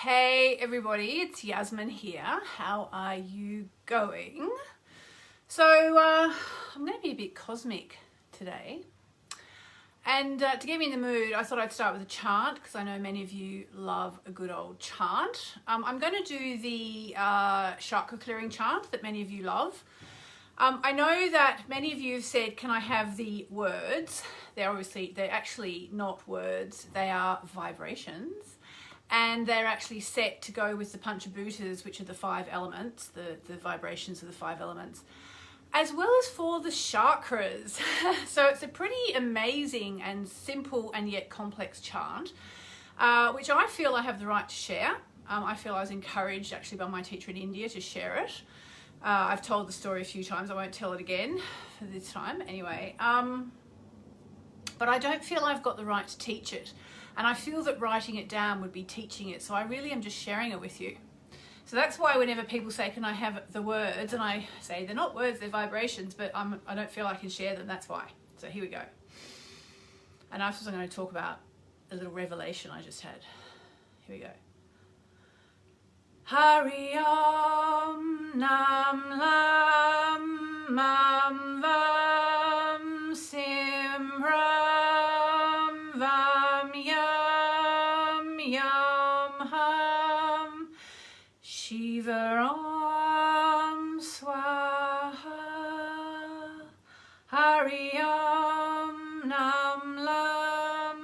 Hey everybody, it's Yasmin here. How are you going? So I'm going to be a bit cosmic today. And to get me in the mood, I thought I'd start with a chant because I know many of you love a good old chant. I'm going to do the chakra clearing chant that many of you love. I know that many of you have said, can I have the words? They're actually not words, they are vibrations. And they're actually set to go with the Panchabhutas, which are the 5 elements, the vibrations of the 5 elements, as well as for the chakras. So it's a pretty amazing and simple and yet complex chant, which I feel I have the right to share. I feel I was encouraged actually by my teacher in India to share it. I've told the story a few times, I won't tell it again for this time anyway. But I don't feel I've got the right to teach it. And I feel that writing it down would be teaching it. So I really am just sharing it with you. So that's why whenever people say, can I have the words? And I say, they're not words, they're vibrations, but I don't feel I can share them. That's why. So here we go. And afterwards I'm going to talk about a little revelation I just had. Here we go. Hari Om Nam Lam Mam Vam Sim Ram Vam Yam Yam Ham Shiva Om Swaha Hari Om Nam Lam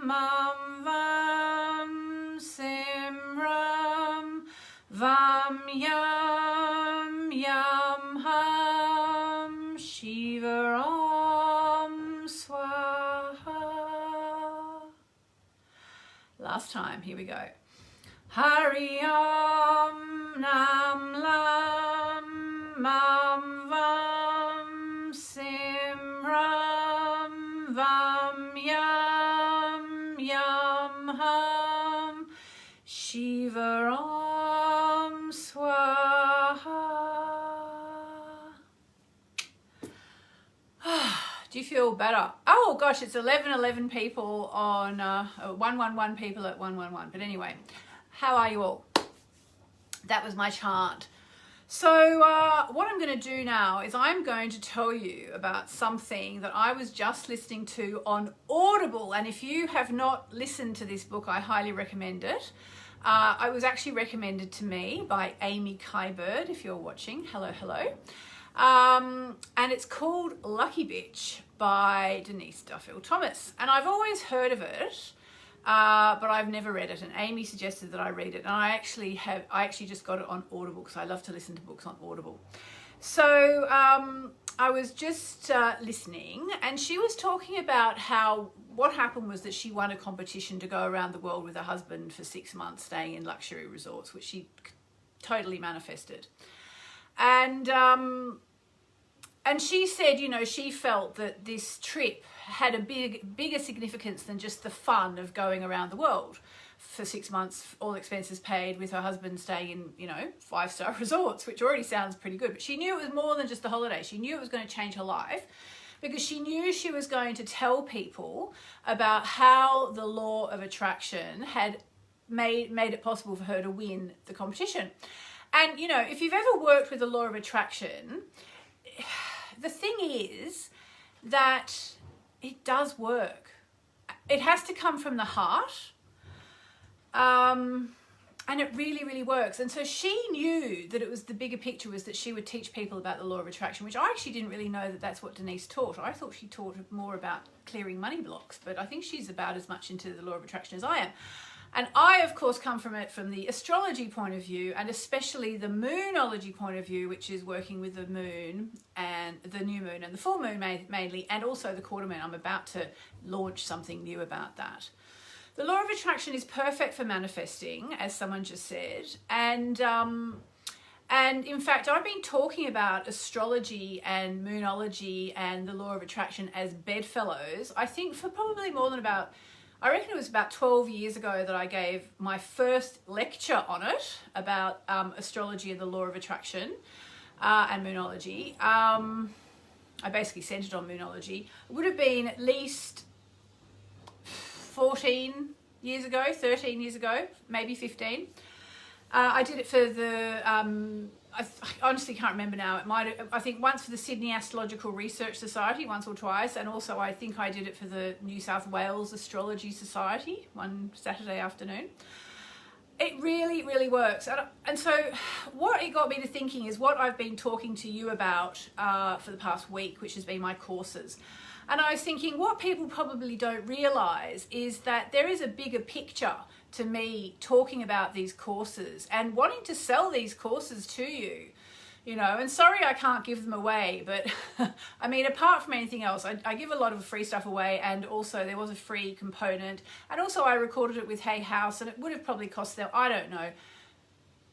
Mam Vam Sim Ram Vam Yam Yam Ham Shiva Om Swaha. Last time, here we go. Hari Om Nam Lam Mam Vam Sim Ram Vam Yam Yam Ham Shiva Om Swaha. Do you feel better? Oh gosh, it's 11 people on 111 people at 111. But anyway, how are you all? That was my chant. So what I'm going to do now is I'm going to tell you about something that I was just listening to on Audible. And if you have not listened to this book, I highly recommend it. It was actually recommended to me by Amy Kybird, if you're watching. Hello. And it's called Lucky Bitch by Denise Duffield Thomas. And I've always heard of it, but I've never read it. And Amy suggested that I read it. And I actually just got it on Audible because I love to listen to books on Audible. So I was just listening, and she was talking about how what happened was that she won a competition to go around the world with her husband for 6 months, staying in luxury resorts, which she totally manifested. And she said, you know, she felt that this trip had a bigger significance than just the fun of going around the world for 6 months, all expenses paid, with her husband staying in, you know, 5-star resorts, which already sounds pretty good. But she knew it was more than just a holiday. She knew it was going to change her life, because she knew she was going to tell people about how the law of attraction had made it possible for her to win the competition. And, you know, if you've ever worked with the law of attraction, the thing is that it does work. It has to come from the heart. And it really, really works. And so she knew that it was the bigger picture was that she would teach people about the law of attraction, which I actually didn't really know that that's what Denise taught. I thought she taught more about clearing money blocks, but I think she's about as much into the law of attraction as I am. And I, of course, come from it from the astrology point of view, and especially the moonology point of view, which is working with the moon and the new moon and the full moon mainly, and also the quarter moon. I'm about to launch something new about that. The law of attraction is perfect for manifesting, as someone just said. And in fact, I've been talking about astrology and moonology and the law of attraction as bedfellows, I think, for probably more than I reckon it was about 12 years ago that I gave my first lecture on it, about astrology and the law of attraction and moonology. I basically centered on moonology. It would have been at least 14 years ago, 13 years ago, maybe 15. I did it for the, I honestly can't remember now. I think once for the Sydney Astrological Research Society, once or twice. And also I think I did it for the New South Wales Astrology Society one Saturday afternoon. It really, really works. And so what it got me to thinking is what I've been talking to you about for the past week, which has been my courses. And I was thinking what people probably don't realise is that there is a bigger picture to me talking about these courses and wanting to sell these courses to you, you know, and sorry I can't give them away, but I mean, apart from anything else, I give a lot of free stuff away, and also there was a free component, and also I recorded it with Hey House, and it would have probably cost them, I don't know,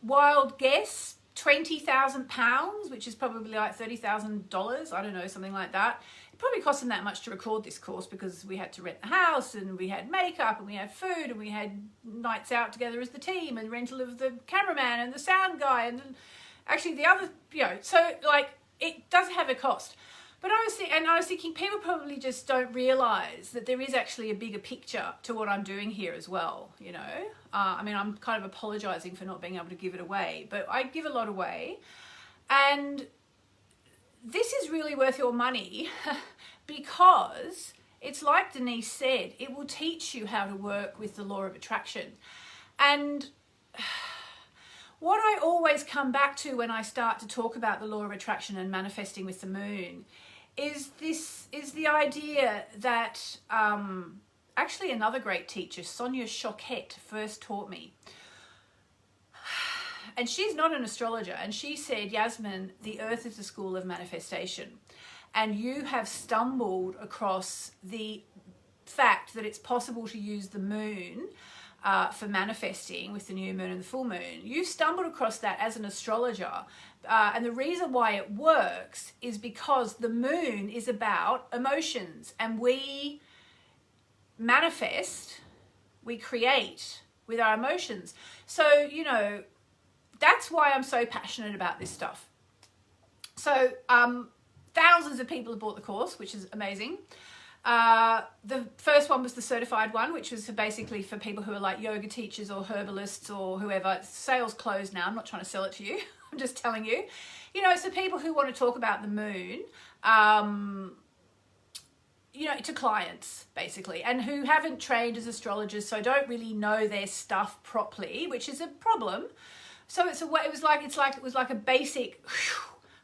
wild guess, £20,000, which is probably like $30,000, I don't know, something like that. Probably cost them that much to record this course because we had to rent the house, and we had makeup, and we had food, and we had nights out together as the team, and rental of the cameraman and the sound guy, and actually the other, you know, so like it does have a cost. But I was thinking people probably just don't realise that there is actually a bigger picture to what I'm doing here as well, you know. I mean, I'm kind of apologising for not being able to give it away, but I give a lot away, and this is really worth your money because it's like Denise said, it will teach you how to work with the law of attraction. And what I always come back to when I start to talk about the law of attraction and manifesting with the moon is the idea that actually another great teacher, Sonia Choquette, first taught me. And she's not an astrologer, and she said, Yasmin, the earth is a school of manifestation, and you have stumbled across the fact that it's possible to use the moon for manifesting with the new moon and the full moon. You stumbled across that as an astrologer, and the reason why it works is because the moon is about emotions, and we manifest, we create with our emotions. So, you know, that's why I'm so passionate about this stuff. So thousands of people have bought the course, which is amazing. The first one was the certified one, which was basically for people who are like yoga teachers or herbalists or whoever. Sales closed now. I'm not trying to sell it to you. I'm just telling you. You know, so people who want to talk about the moon, you know, to clients basically, and who haven't trained as astrologers, so don't really know their stuff properly, which is a problem. So it was like a basic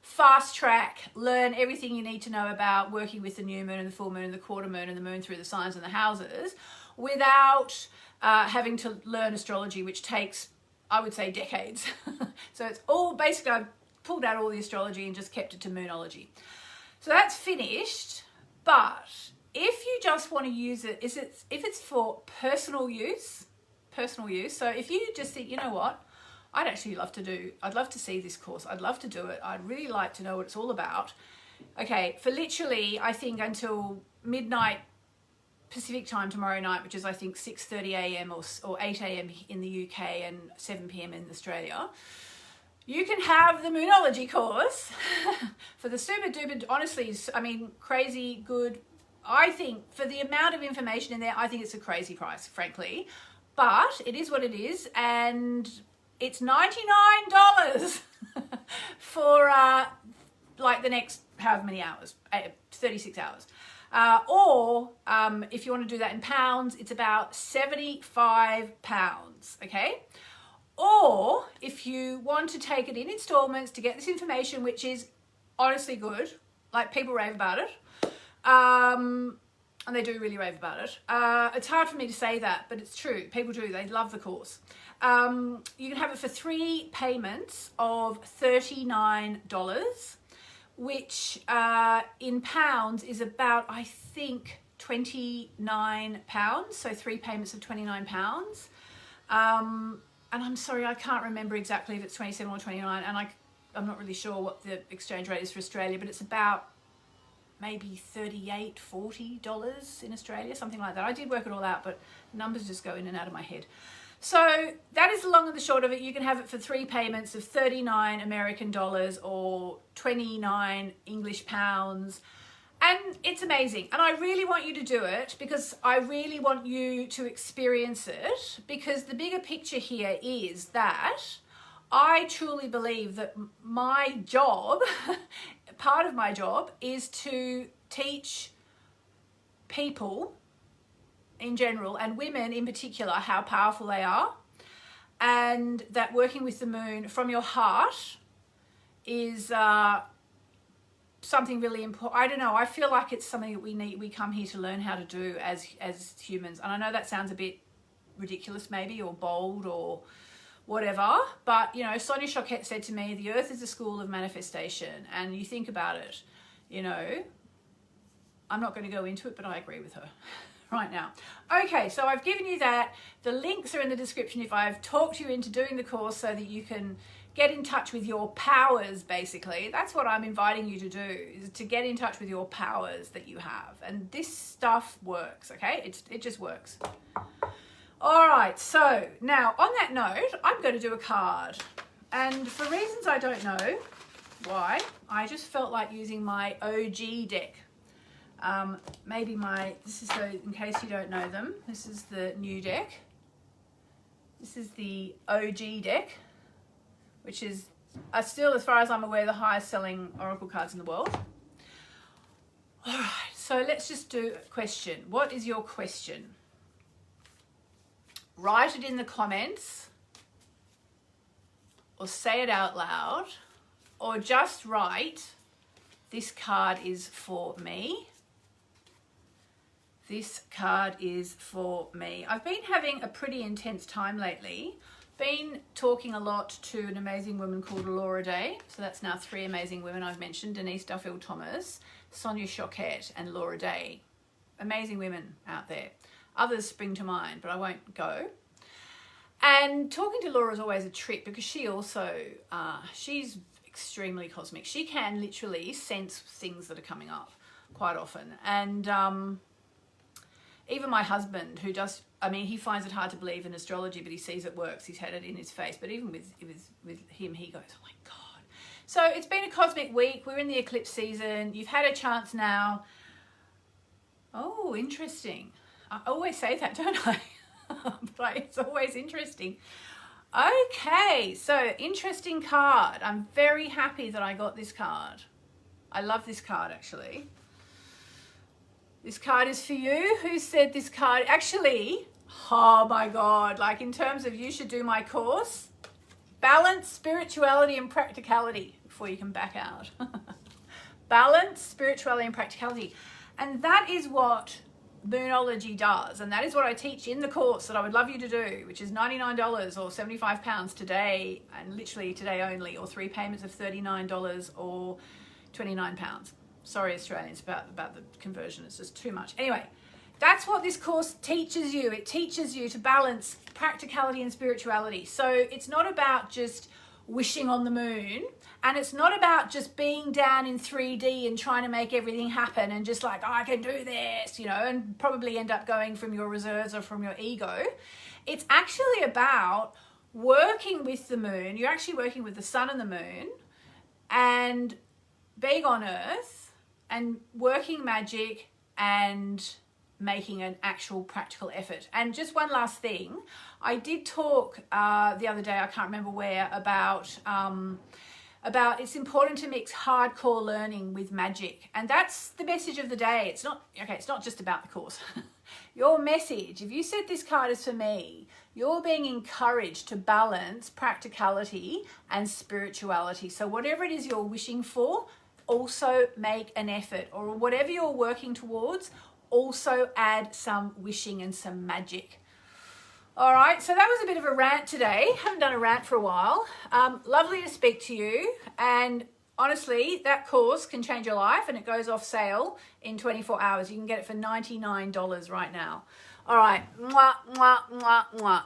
fast track, learn everything you need to know about working with the new moon and the full moon and the quarter moon and the moon through the signs and the houses without having to learn astrology, which takes, I would say, decades. So it's all basically, I've pulled out all the astrology and just kept it to moonology. So that's finished. But if you just want to use it, if it's for personal use, so if you just think, you know what, I'd love to see this course. I'd love to do it. I'd really like to know what it's all about. Okay, for literally, I think until midnight Pacific time tomorrow night, which is I think 6:30 a.m. or 8 a.m. in the UK and 7 p.m. in Australia, you can have the Moonology course for the super duper, honestly, I mean, crazy good. I think for the amount of information in there, I think it's a crazy price, frankly, but it is what it is. And it's $99 for like the next however many hours, 36 hours. Or if you want to do that in pounds, it's about £75, okay? Or if you want to take it in installments to get this information, which is honestly good, like people rave about it, and they do really rave about it. It's hard for me to say that, but it's true. People do, they love the course. You can have it for 3 payments of $39, which in pounds is about, I think, £29. So 3 payments of £29. And I'm sorry, I can't remember exactly if it's 27 or 29, and I'm not really sure what the exchange rate is for Australia, but it's about maybe $38, $40 in Australia, something like that. I did work it all out, but numbers just go in and out of my head. So that is the long and the short of it. You can have it for 3 payments of 39 American dollars or 29 English pounds. And it's amazing. And I really want you to do it because I really want you to experience it, because the bigger picture here is that I truly believe that my job, part of my job, is to teach people in general and women in particular how powerful they are, and that working with the moon from your heart is something really important. I don't know, I feel like it's something that we come here to learn how to do as humans. And I know that sounds a bit ridiculous maybe, or bold or whatever, but you know, Sonia Choquette said to me, the earth is a school of manifestation. And you think about it, you know, I'm not going to go into it, but I agree with her right now. Okay, so I've given you that. The links are in the description if I've talked you into doing the course so that you can get in touch with your powers, basically. That's what I'm inviting you to do, is to get in touch with your powers that you have. And this stuff works, okay? It just works. All right, so now on that note, I'm going to do a card. And for reasons I don't know why, I just felt like using my OG deck. This is the, in case you don't know them, this is the new deck. This is the OG deck, which is still, as far as I'm aware, the highest selling oracle cards in the world. All right, so let's just do a question. What is your question? Write it in the comments, or say it out loud, or just write, this card is for me. This card is for me. I've been having a pretty intense time lately. Been talking a lot to an amazing woman called Laura Day. So that's now 3 amazing women I've mentioned: Denise Duffield Thomas, Sonia Choquette, and Laura Day. Amazing women out there. Others spring to mind, but I won't go. And talking to Laura is always a trip, because she also, she's extremely cosmic. She can literally sense things that are coming up quite often. And even my husband, who does, I mean, he finds it hard to believe in astrology, but he sees it works. He's had it in his face. But even with him, he goes, oh my God. So it's been a cosmic week. We're in the eclipse season. You've had a chance now. Oh, interesting. I always say that, don't I? But it's always interesting. Okay, so interesting card. I'm very happy that I got this card. I love this card, actually. This card is for you. Who said this card? Actually, oh my God, like in terms of you should do my course, balance, spirituality and practicality, before you can back out. Balance, spirituality and practicality. And that is what Moonology does. And that is what I teach in the course that I would love you to do, which is $99 or £75 today, and literally today only, or 3 payments of $39 or £29. Sorry, Australians, about the conversion. It's just too much. Anyway, that's what this course teaches you. It teaches you to balance practicality and spirituality. So it's not about just wishing on the moon, and it's not about just being down in 3D and trying to make everything happen and just like, oh, I can do this, you know, and probably end up going from your reserves or from your ego. It's actually about working with the moon. You're actually working with the sun and the moon, and being on earth and working magic and making an actual practical effort. And just one last thing, I did talk the other day, I can't remember where, about it's important to mix hardcore learning with magic. And that's the message of the day. It's not just about the course. Your message, if you said this card is for me, you're being encouraged to balance practicality and spirituality. So whatever it is you're wishing for, also make an effort, or whatever you're working towards, also add some wishing and some magic. All right, so that was a bit of a rant today. Haven't done a rant for a while. Lovely to speak to you. And honestly, that course can change your life, and it goes off sale in 24 hours. You can get it for $99 right now. All right, mwah, mwah, mwah, mwah.